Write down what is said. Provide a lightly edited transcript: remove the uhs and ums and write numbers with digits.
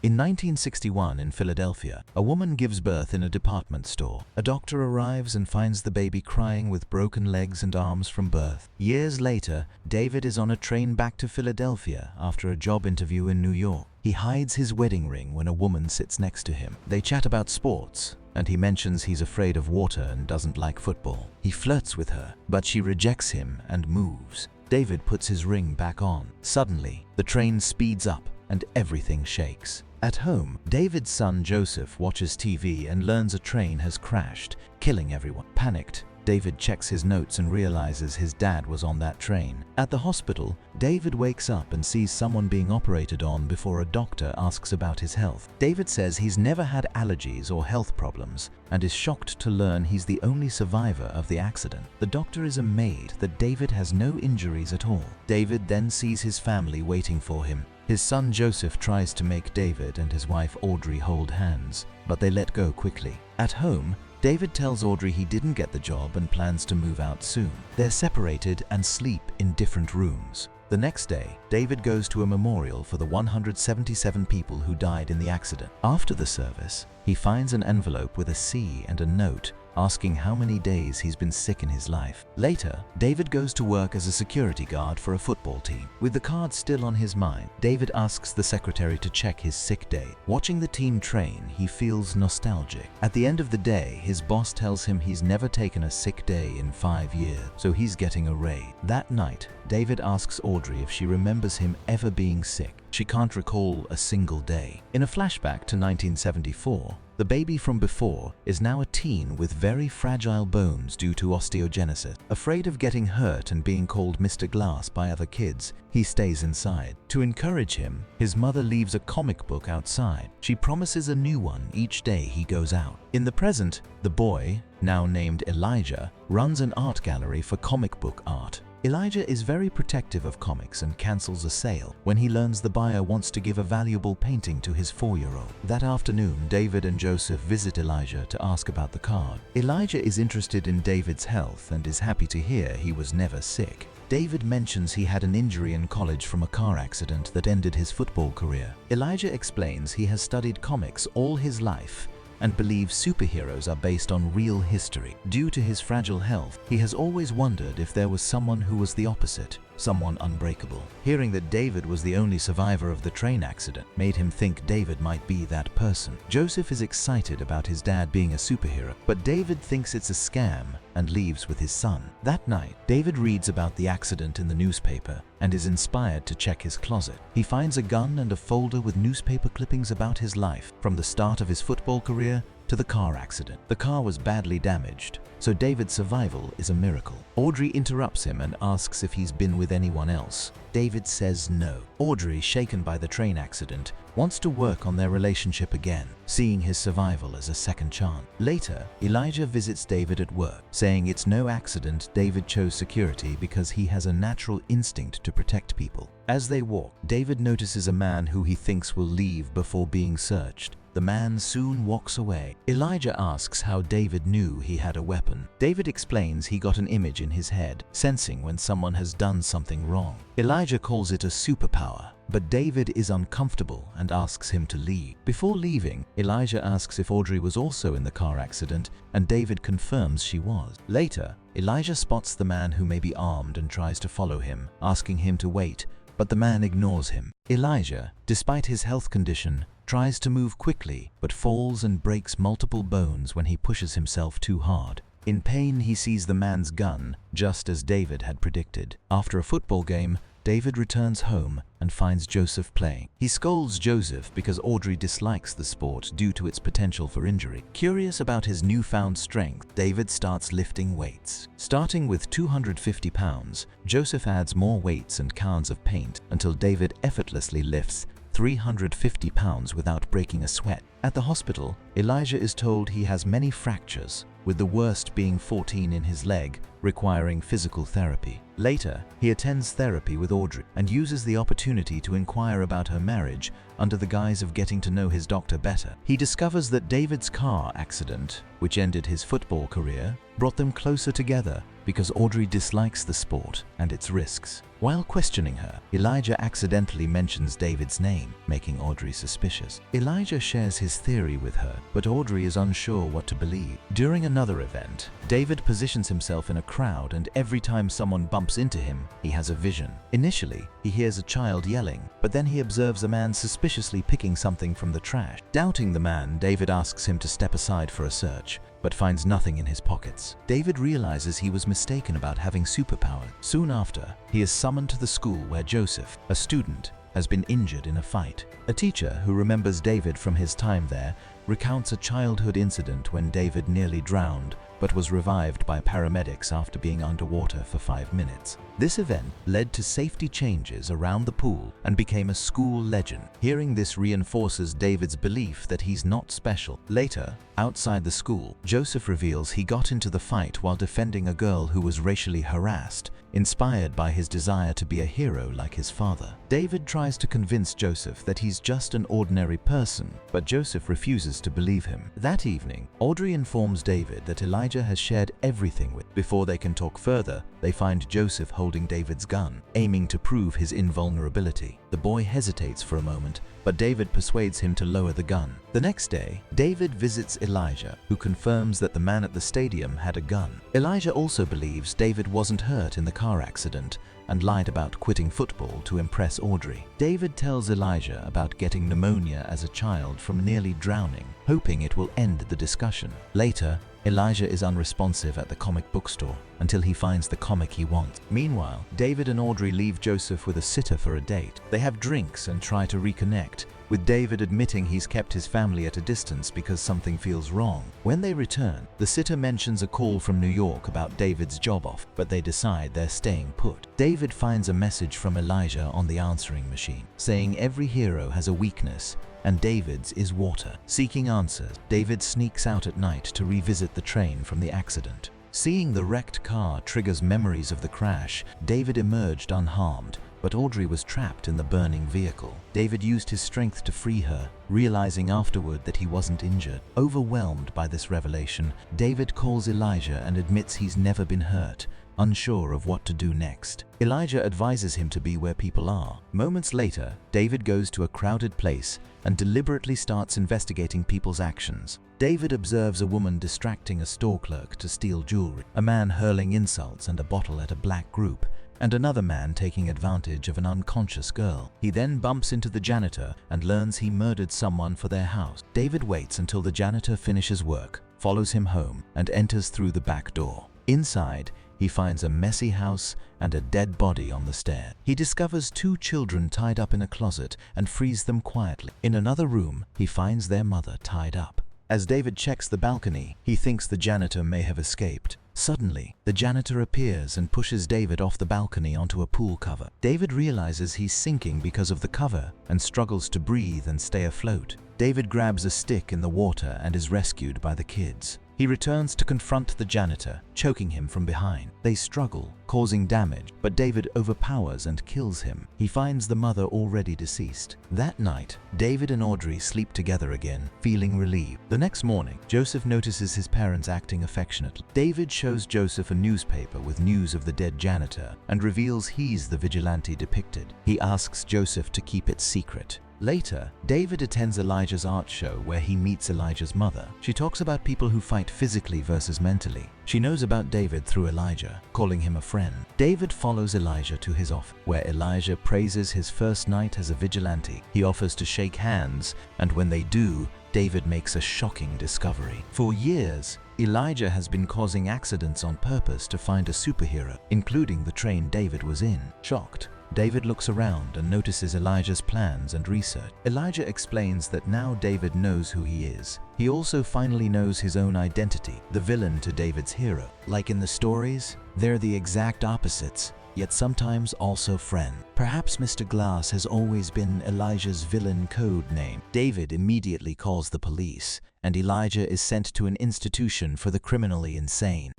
In 1961 in Philadelphia, a woman gives birth in a department store. A doctor arrives and finds the baby crying with broken legs and arms from birth. Years later, David is on a train back to Philadelphia after a job interview in New York. He hides his wedding ring when a woman sits next to him. They chat about sports, and he mentions he's afraid of water and doesn't like football. He flirts with her, but she rejects him and moves. David puts his ring back on. Suddenly, the train speeds up and everything shakes. At home, David's son Joseph watches TV and learns a train has crashed, killing everyone. Panicked, David checks his notes and realizes his dad was on that train. At the hospital, David wakes up and sees someone being operated on before a doctor asks about his health. David says he's never had allergies or health problems and is shocked to learn he's the only survivor of the accident. The doctor is amazed that David has no injuries at all. David then sees his family waiting for him. His son Joseph tries to make David and his wife Audrey hold hands, but they let go quickly. At home, David tells Audrey he didn't get the job and plans to move out soon. They're separated and sleep in different rooms. The next day, David goes to a memorial for the 177 people who died in the accident. After the service, he finds an envelope with a C and a note asking how many days he's been sick in his life. Later, David goes to work as a security guard for a football team. With the card still on his mind, David asks the secretary to check his sick day. Watching the team train, he feels nostalgic. At the end of the day, his boss tells him he's never taken a sick day in 5 years, so he's getting a raise. That night, David asks Audrey if she remembers him ever being sick. She can't recall a single day. In a flashback to 1974, the baby from before is now a teen with very fragile bones due to osteogenesis. Afraid of getting hurt and being called Mr. Glass by other kids, he stays inside. To encourage him, his mother leaves a comic book outside. She promises a new one each day he goes out. In the present, the boy, now named Elijah, runs an art gallery for comic book art. Elijah is very protective of comics and cancels a sale when he learns the buyer wants to give a valuable painting to his 4-year-old. That afternoon, David and Joseph visit Elijah to ask about the card. Elijah is interested in David's health and is happy to hear he was never sick. David mentions he had an injury in college from a car accident that ended his football career. Elijah explains he has studied comics all his life and believes superheroes are based on real history. Due to his fragile health, he has always wondered if there was someone who was the opposite, someone unbreakable. Hearing that David was the only survivor of the train accident made him think David might be that person. Joseph is excited about his dad being a superhero, but David thinks it's a scam and leaves with his son. That night, David reads about the accident in the newspaper and is inspired to check his closet. He finds a gun and a folder with newspaper clippings about his life, from the start of his football career to the car accident. The car was badly damaged, so David's survival is a miracle. Audrey interrupts him and asks if he's been with anyone else. David says no. Audrey, shaken by the train accident, wants to work on their relationship again, seeing his survival as a second chance. Later, Elijah visits David at work, saying it's no accident David chose security because he has a natural instinct to protect people. As they walk, David notices a man who he thinks will leave before being searched. The man soon walks away. Elijah asks how David knew he had a weapon. David explains he got an image in his head, sensing when someone has done something wrong. Elijah calls it a superpower, but David is uncomfortable and asks him to leave. Before leaving, Elijah asks if Audrey was also in the car accident, and David confirms she was. Later, Elijah spots the man who may be armed and tries to follow him, asking him to wait, but the man ignores him. Elijah, despite his health condition, tries to move quickly, but falls and breaks multiple bones when he pushes himself too hard. In pain, he sees the man's gun, just as David had predicted. After a football game, David returns home and finds Joseph playing. He scolds Joseph because Audrey dislikes the sport due to its potential for injury. Curious about his newfound strength, David starts lifting weights. Starting with 250 pounds, Joseph adds more weights and cans of paint until David effortlessly lifts 350 pounds without breaking a sweat. At the hospital, Elijah is told he has many fractures, with the worst being 14 in his leg, requiring physical therapy. Later, he attends therapy with Audrey and uses the opportunity to inquire about her marriage under the guise of getting to know his doctor better. He discovers that David's car accident, which ended his football career, brought them closer together because Audrey dislikes the sport and its risks. While questioning her, Elijah accidentally mentions David's name, making Audrey suspicious. Elijah shares his theory with her, but Audrey is unsure what to believe. During another event, David positions himself in a crowd, and every time someone bumps into him, he has a vision. Initially, he hears a child yelling, but then he observes a man suspiciously picking something from the trash. Doubting the man, David asks him to step aside for a search, but finds nothing in his pockets. David realizes he was mistaken about having superpowers. Soon after, he is summoned to the school where Joseph, a student, has been injured in a fight. A teacher who remembers David from his time there recounts a childhood incident when David nearly drowned but was revived by paramedics after being underwater for 5 minutes. This event led to safety changes around the pool and became a school legend. Hearing this reinforces David's belief that he's not special. Later, outside the school, Joseph reveals he got into the fight while defending a girl who was racially harassed, inspired by his desire to be a hero like his father. David tries to convince Joseph that he's just an ordinary person, but Joseph refuses to believe him. That evening, Audrey informs David that Elijah has shared everything with. Before they can talk further, they find Joseph holding David's gun, aiming to prove his invulnerability. The boy hesitates for a moment, but David persuades him to lower the gun. The next day, David visits Elijah, who confirms that the man at the stadium had a gun. Elijah also believes David wasn't hurt in the car accident and lied about quitting football to impress Audrey. David tells Elijah about getting pneumonia as a child from nearly drowning, hoping it will end the discussion. Later, Elijah is unresponsive at the comic book store until he finds the comic he wants. Meanwhile, David and Audrey leave Joseph with a sitter for a date. They have drinks and try to reconnect, with David admitting he's kept his family at a distance because something feels wrong. When they return, the sitter mentions a call from New York about David's job off, but they decide they're staying put. David finds a message from Elijah on the answering machine, saying every hero has a weakness, and David's is water. Seeking answers, David sneaks out at night to revisit the train from the accident. Seeing the wrecked car triggers memories of the crash. David emerged unharmed, but Audrey was trapped in the burning vehicle. David used his strength to free her, realizing afterward that he wasn't injured. Overwhelmed by this revelation, David calls Elijah and admits he's never been hurt, unsure of what to do next. Elijah advises him to be where people are. Moments later, David goes to a crowded place and deliberately starts investigating people's actions. David observes a woman distracting a store clerk to steal jewelry, a man hurling insults and a bottle at a black group, and another man taking advantage of an unconscious girl. He then bumps into the janitor and learns he murdered someone for their house. David waits until the janitor finishes work, follows him home, and enters through the back door. Inside, he finds a messy house and a dead body on the stair. He discovers 2 children tied up in a closet and frees them quietly. In another room, he finds their mother tied up. As David checks the balcony, he thinks the janitor may have escaped. Suddenly, the janitor appears and pushes David off the balcony onto a pool cover. David realizes he's sinking because of the cover and struggles to breathe and stay afloat. David grabs a stick in the water and is rescued by the kids. He returns to confront the janitor, choking him from behind. They struggle, causing damage, but David overpowers and kills him. He finds the mother already deceased. That night, David and Audrey sleep together again, feeling relieved. The next morning, Joseph notices his parents acting affectionately. David shows Joseph a newspaper with news of the dead janitor and reveals he's the vigilante depicted. He asks Joseph to keep it secret. Later, David attends Elijah's art show where he meets Elijah's mother. She talks about people who fight physically versus mentally. She knows about David through Elijah, calling him a friend. David follows Elijah to his office, where Elijah praises his first night as a vigilante. He offers to shake hands, and when they do, David makes a shocking discovery. For years, Elijah has been causing accidents on purpose to find a superhero, including the train David was in. Shocked, David looks around and notices Elijah's plans and research. Elijah explains that now David knows who he is. He also finally knows his own identity, the villain to David's hero. Like in the stories, they're the exact opposites, yet sometimes also friend. Perhaps Mr. Glass has always been Elijah's villain code name. David immediately calls the police, and Elijah is sent to an institution for the criminally insane.